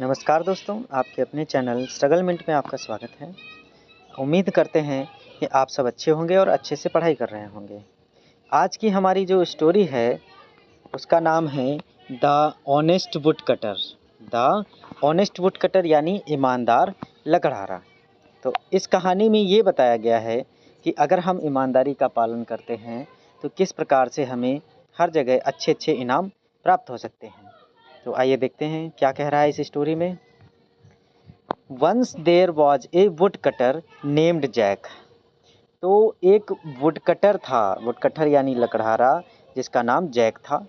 नमस्कार दोस्तों, आपके अपने चैनल स्ट्रगल मिनट में आपका स्वागत है। उम्मीद करते हैं कि आप सब अच्छे होंगे और अच्छे से पढ़ाई कर रहे होंगे। आज की हमारी जो स्टोरी है उसका नाम है the honest would cutter. The honest would cutter यानी ईमानदार लकड़हारा। तो इस कहानी में ये बताया गया है कि अगर हम ईमानदारी का पालन करते हैं तो किस प्रकार से हमें हर जगह अच्छे अच्छे इनाम प्राप्त हो सकते हैं। तो आइए देखते हैं क्या कह रहा है इस स्टोरी में। Once there was a woodcutter named Jack. तो एक वुड कटर था, वुड कटर यानी लकड़हारा, जिसका नाम जैक था।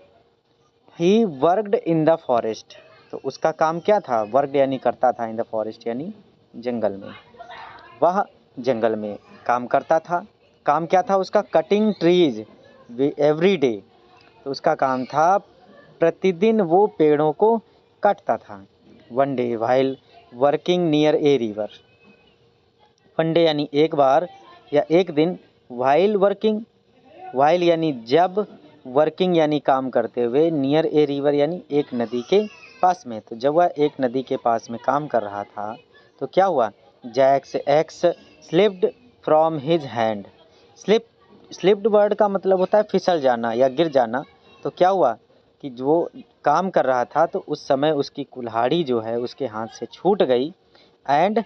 He worked in the forest. तो उसका काम क्या था? वर्कड यानी करता था, इन द फॉरेस्ट यानी जंगल में। वह जंगल में काम करता था। काम क्या था उसका? Cutting trees every day. तो उसका काम था प्रतिदिन वो पेड़ों को काटता था। One day while working near a river. One day यानी एक बार या एक दिन, वाइल वर्किंग, वाइल यानी जब, वर्किंग यानी काम करते हुए, नियर ए रिवर यानी एक नदी के पास में। तो जब वह एक नदी के पास में काम कर रहा था तो क्या हुआ? Jack's axe slipped from his hand. Slipped word का मतलब होता है फिसल जाना या गिर जाना। तो क्या हुआ कि जो काम कर रहा था तो उस समय उसकी कुल्हाड़ी जो है उसके हाथ से छूट गई and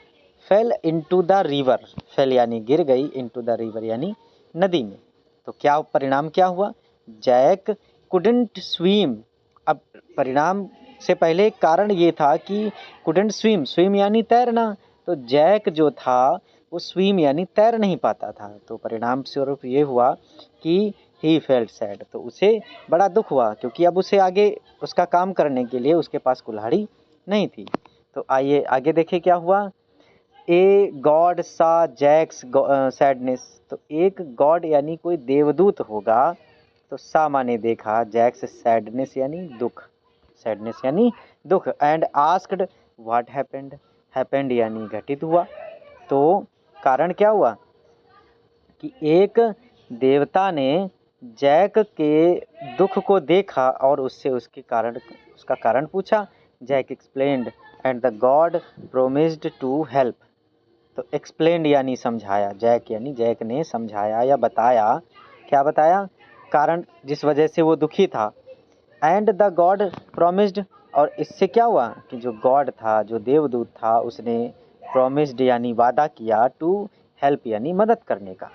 fail into the river. Fail यानी गिर गई, इनटू द रिवर यानी नदी में। तो क्या परिणाम क्या हुआ? Jack couldn't swim. अब परिणाम से पहले कारण ये था कि कुडंट स्विम, स्विम यानी तैरना। तो जैक जो था वो स्विम यानी तैर नहीं पाता था। तो परिणाम स्वरूप ये हुआ कि ही फेल्ट सैड। तो उसे बड़ा दुख हुआ क्योंकि अब उसे आगे उसका काम करने के लिए उसके पास कुल्हाड़ी नहीं थी। तो आइए आगे देखें क्या हुआ। ए गॉड सा जैक्स सैडनेस। तो एक गॉड यानी कोई देवदूत होगा। तो सा माने देखा, जैक्स सैडनेस यानी दुख, सैडनेस यानी दुख, and asked what happened. Happened यानी घटित हुआ। तो कारण क्या हुआ कि एक देवता ने जैक के दुख को देखा और उससे उसका कारण पूछा। Jack explained and the god promised to help. तो एक्सप्लेन्ड यानी समझाया, जैक यानी जैक ने समझाया या बताया। क्या बताया? कारण जिस वजह से वो दुखी था। एंड द गॉड प्रोमिस्ड, और इससे क्या हुआ कि जो गॉड था, जो देवदूत था, उसने प्रोमिस्ड यानी वादा किया, टू हेल्प यानी मदद करने का।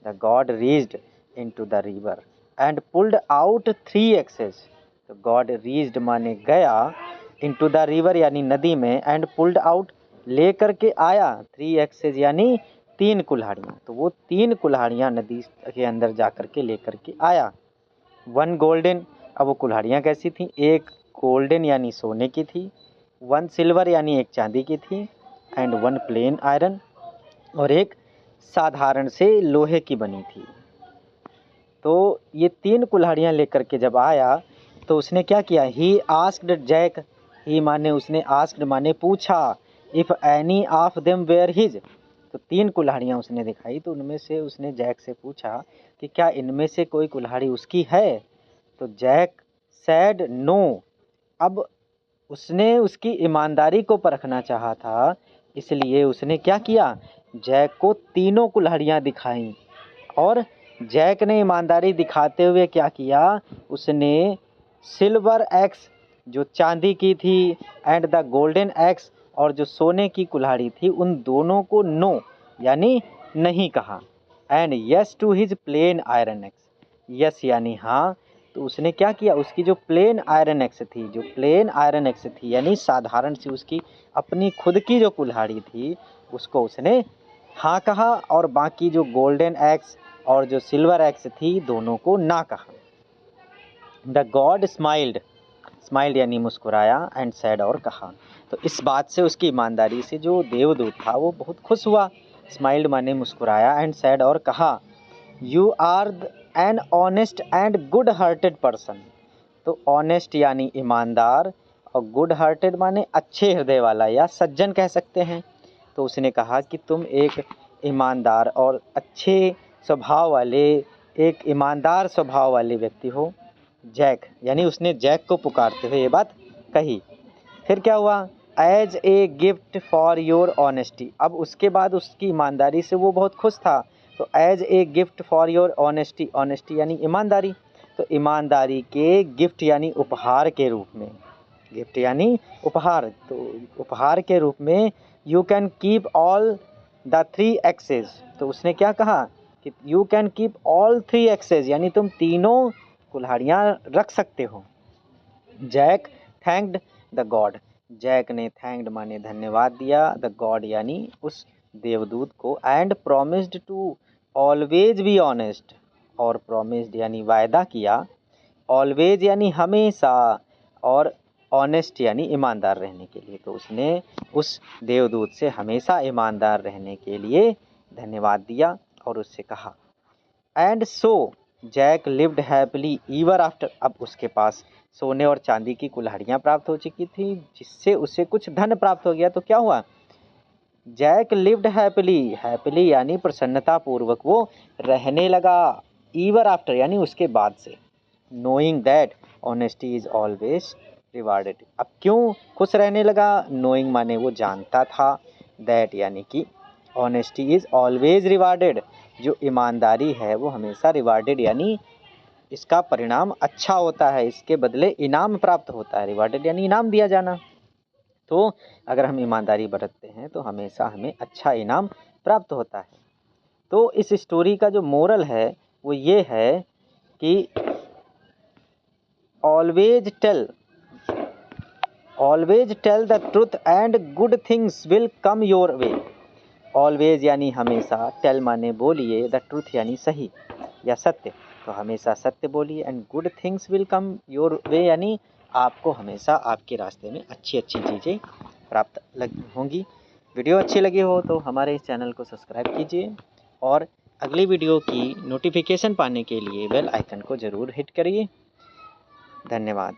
The god reached into the river and pulled out 3 axes. तो गॉड रीच्ड माने गया, इनटू द रिवर यानी नदी में, एंड पुल्ड आउट ले करके आया, 3 एक्सेस यानी 3 कुल्हाड़ियाँ। तो वो 3 कुल्हाड़ियाँ नदी के अंदर जा करके ले करके आया। 1 गोल्डन। अब वो कुल्हाड़ियाँ कैसी थी? एक गोल्डन यानी सोने की थी, 1 सिल्वर यानी एक चांदी की थी, एंड 1 प्लेन आयरन, और एक साधारण से लोहे की बनी थी। तो ये 3 कुल्हाड़ियाँ लेकर के जब आया तो उसने क्या किया? He asked Jack. ही माने उसने, आस्क्ड माने पूछा, if any of them were his. तो 3 कुल्हाड़ियाँ उसने दिखाई तो उनमें से उसने जैक से पूछा कि क्या इनमें से कोई कुल्हाड़ी उसकी है? तो जैक सैड नो। अब उसने उसकी ईमानदारी को परखना चाहा था, इसलिए उसने क्या किया? जैक को तीनों कुल्हाड़ियाँ दिखाईं। और जैक ने ईमानदारी दिखाते हुए क्या किया? उसने सिल्वर एक्स जो चांदी की थी, एंड द गोल्डन एक्स और जो सोने की कुल्हाड़ी थी, उन दोनों को नो यानी नहीं कहा, and yes to his plain iron axe. Yes यानी हाँ। तो उसने क्या किया? उसकी जो प्लेन आयरन एक्स थी, जो प्लेन आयरन एक्स थी यानी साधारण सी उसकी अपनी खुद की जो कुल्हाड़ी थी, उसको उसने हाँ कहा, और बाकी जो गोल्डन एक्स और जो सिल्वर एक्स थी दोनों को ना कहा। The God smiled. स्माइल्ड यानी मुस्कुराया, एंड सैड और कहा। तो इस बात से उसकी ईमानदारी से जो देवदूत था वो बहुत खुश हुआ। स्माइल्ड माने मुस्कुराया, एंड सैड और कहा, you are an honest and good hearted person. तो ऑनेस्ट यानी ईमानदार और गुड हार्टेड माने अच्छे हृदय वाला या सज्जन कह सकते हैं। तो उसने कहा कि तुम एक ईमानदार और अच्छे स्वभाव वाले, एक ईमानदार स्वभाव वाले व्यक्ति हो। जैक यानी उसने जैक को पुकारते हुए ये बात कही। फिर क्या हुआ? As a gift for your honesty. अब उसके बाद उसकी ईमानदारी से वो बहुत खुश था, तो as a gift for your honesty, honesty यानी ईमानदारी, तो ईमानदारी के गिफ्ट यानी उपहार के रूप में, गिफ्ट यानी उपहार, तो उपहार के रूप में you can keep all the 3 axes. तो उसने क्या कहा कि you can keep all 3 axes, यानी तुम तीनों कुल्हाड़ियाँ रख सकते हो। Jack thanked the god, Jack ने थैंक्ड माने धन्यवाद दिया, द गॉड यानी उस देवदूत को, and promised to always be honest, और प्रॉमिस्ड यानी वायदा किया, ऑलवेज यानी हमेशा, और ऑनेस्ट यानी ईमानदार रहने के लिए। तो उसने उस देवदूत से हमेशा ईमानदार रहने के लिए धन्यवाद दिया और उससे कहा। And so Jack lived happily ever after. अब उसके पास सोने और चांदी की कुल्हाड़ियाँ प्राप्त हो चुकी थी, जिससे उसे कुछ धन प्राप्त हो गया। तो क्या हुआ, जैक लिव्ड हैप्पीली, हैप्पीली यानी प्रसन्नता पूर्वक वो रहने लगा, ईवर आफ्टर यानी उसके बाद से, knowing that honesty is always rewarded. अब क्यों खुश रहने लगा, नोइंग माने वो जानता था, दैट यानी कि ऑनेस्टी इज ऑलवेज रिवार्डेड, जो ईमानदारी है वो हमेशा रिवार्डेड यानी इसका परिणाम अच्छा होता है, इसके बदले इनाम प्राप्त होता है। रिवार्डेड यानी इनाम दिया जाना। तो अगर हम ईमानदारी बरतते हैं तो हमेशा हमें अच्छा इनाम प्राप्त होता है। तो इस स्टोरी का जो मोरल है वो ये है कि always tell the truth and good things will come your way. Always यानी हमेशा, टेल माने बोलिए, द ट्रुथ यानी सही या सत्य, तो हमेशा सत्य बोलिए, and good things will come your वे यानी आपको हमेशा आपके रास्ते में अच्छी अच्छी चीज़ें प्राप्त होंगी। वीडियो अच्छी लगी हो तो हमारे इस चैनल को सब्सक्राइब कीजिए और अगली वीडियो की नोटिफिकेशन पाने के लिए बेल आइकन को ज़रूर हिट करिए। धन्यवाद।